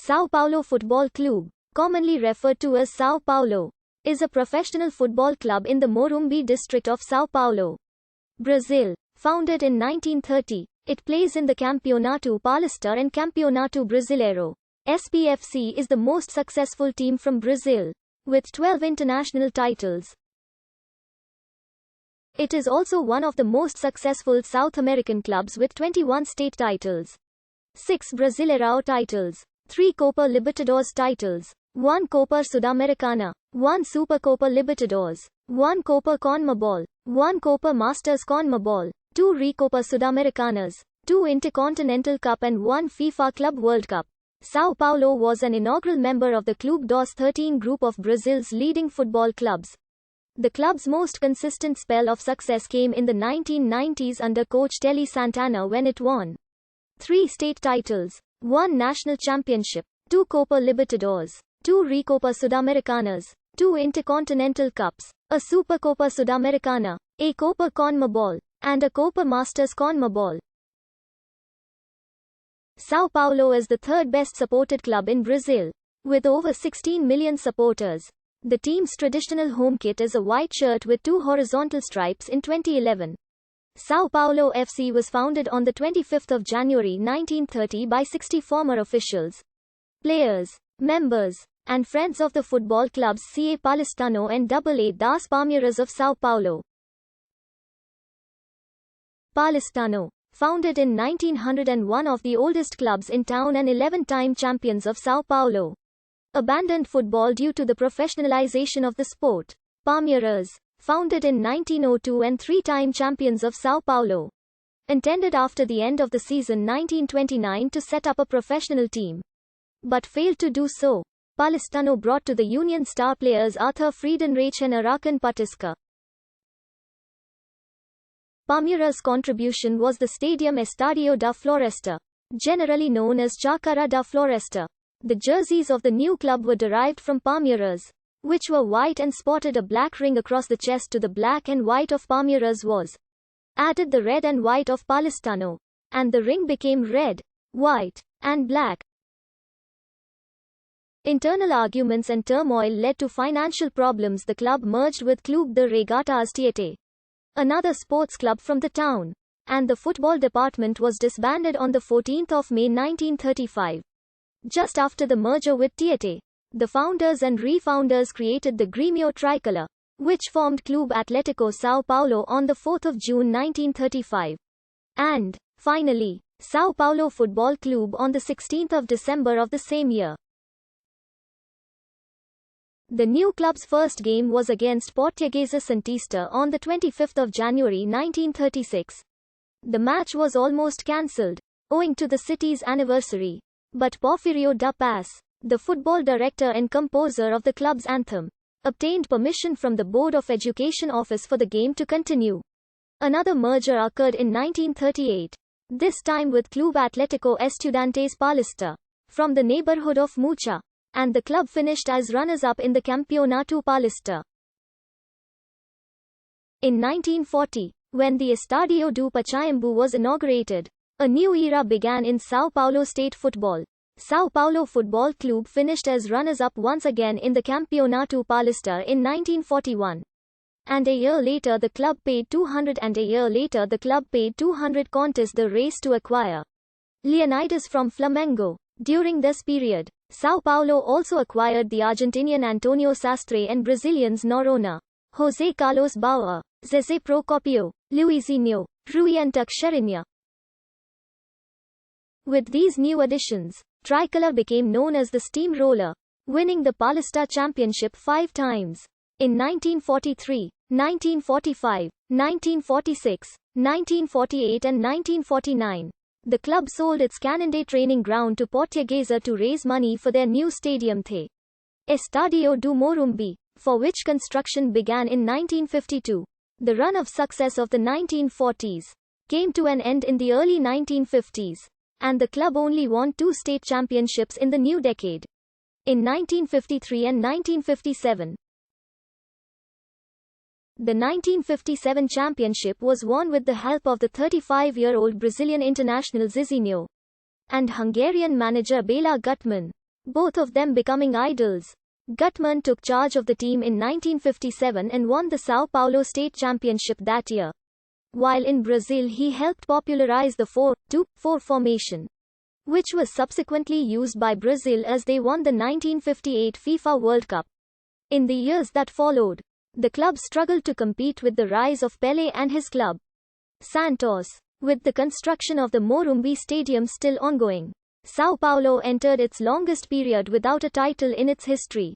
São Paulo Futebol Clube, commonly referred to as São Paulo, is a professional football club in the Morumbi district of São Paulo, Brazil. Founded in 1930, it plays in the Campeonato Paulista and Campeonato Brasileiro. SPFC is the most successful team from Brazil, with 12 international titles. It is also one of the most successful South American clubs with 21 state titles, 6 Brasileirão titles, 3 Copa Libertadores titles, 1 Copa Sudamericana, 1 Supercopa Libertadores, 1 Copa CONMEBOL, 1 Copa Masters CONMEBOL, 2 Recopa Sudamericanas, 2 Intercontinental Cup and 1 FIFA Club World Cup. São Paulo was an inaugural member of the Clube dos 13 group of Brazil's leading football clubs. The club's most consistent spell of success came in the 1990s under coach Tele Santana when it won 3 state titles, 1 national championship, 2 Copa Libertadores, 2 Recopa Sudamericanas, 2 Intercontinental Cups, a Supercopa Sudamericana, a Copa CONMEBOL, and a Copa Masters CONMEBOL. São Paulo is the third best supported club in Brazil, with over 16 million supporters. The team's traditional home kit is a white shirt with 2 horizontal stripes in 2011. São Paulo FC was founded on the 25th of January 1930 by 60 former officials, players, members, and friends of the football clubs CA Paulistano and AA das Palmeiras of São Paulo. Paulistano, founded in 1901, of the oldest clubs in town and 11-time champions of São Paulo, abandoned football due to the professionalization of the sport. Palmeiras, founded in 1902 and 3-time champions of São Paulo, intended after the end of the season 1929 to set up a professional team, but failed to do so. Paulistano brought to the Union star players Arthur Friedenreich and Arakan Patisca. Palmeiras' contribution was the stadium Estádio da Floresta, generally known as Chácara da Floresta. The jerseys of the new club were derived from Palmeiras, which were white and sported a black ring across the chest. To the black and white of Palmeiras was added the red and white of Paulistano, and the ring became red, white, and black. Internal arguments and turmoil led to financial problems. The club merged with Clube de Regatas Tietê, another sports club from the town, and the football department was disbanded on the 14th of May 1935. Just after the merger with Tietê, the founders and refounders created the Grêmio Tricolor, which formed Clube Atlético São Paulo on the 4th of June 1935. And, finally, São Paulo Futebol Clube on the 16th of December of the same year. The new club's first game was against Portuguesa Santista on the 25th of January 1936. The match was almost cancelled, owing to the city's anniversary, but Porfirio da Paz, the football director and composer of the club's anthem, obtained permission from the Board of Education office for the game to continue. Another merger occurred in 1938, this time with Clube Atlético Estudantes Paulista, from the neighborhood of Mucha, and the club finished as runners-up in the Campeonato Paulista. In 1940, when the Estádio do Pacaembu was inaugurated, a new era began in São Paulo state football. São Paulo Futebol Clube finished as runners-up once again in the Campeonato Paulista in 1941. And a year later the club paid 200 contes the race to acquire Leonidas from Flamengo. During this period, São Paulo also acquired the Argentinian Antonio Sastre and Brazilians Noronha, José Carlos Bauer, Zezé Procopio, Luizinho, Rui and Teixeirinha. With these new additions, Tricolor became known as the Steamroller, winning the Paulista Championship 5 times. In 1943, 1945, 1946, 1948 and 1949. The club sold its Canindé training ground to Portuguesa to raise money for their new stadium The Estádio do Morumbi, for which construction began in 1952. The run of success of the 1940s came to an end in the early 1950s, and the club only won 2 state championships in the new decade, in 1953 and 1957. The 1957 championship was won with the help of the 35-year-old Brazilian international Zizinho and Hungarian manager Béla Gutmann. both of them becoming idols. Gutmann took charge of the team in 1957 and won the São Paulo State Championship that year. While in Brazil he helped popularize the 4-2-4 formation, which was subsequently used by Brazil as they won the 1958 FIFA World Cup. In the years that followed, the club struggled to compete with the rise of Pelé and his club, Santos. With the construction of the Morumbi Stadium still ongoing, São Paulo entered its longest period without a title in its history,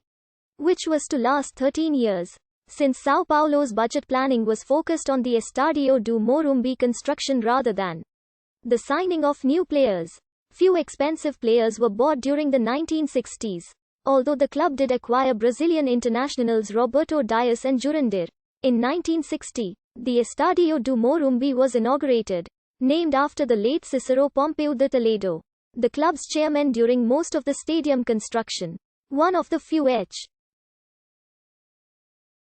which was to last 13 years. Since São Paulo's budget planning was focused on the Estádio do Morumbi construction rather than the signing of new players, few expensive players were bought during the 1960s, although the club did acquire Brazilian internationals Roberto Dias and Jurandir. In 1960, the Estádio do Morumbi was inaugurated, named after the late Cícero Pompeu de Toledo, the club's chairman during most of the stadium construction. One of the few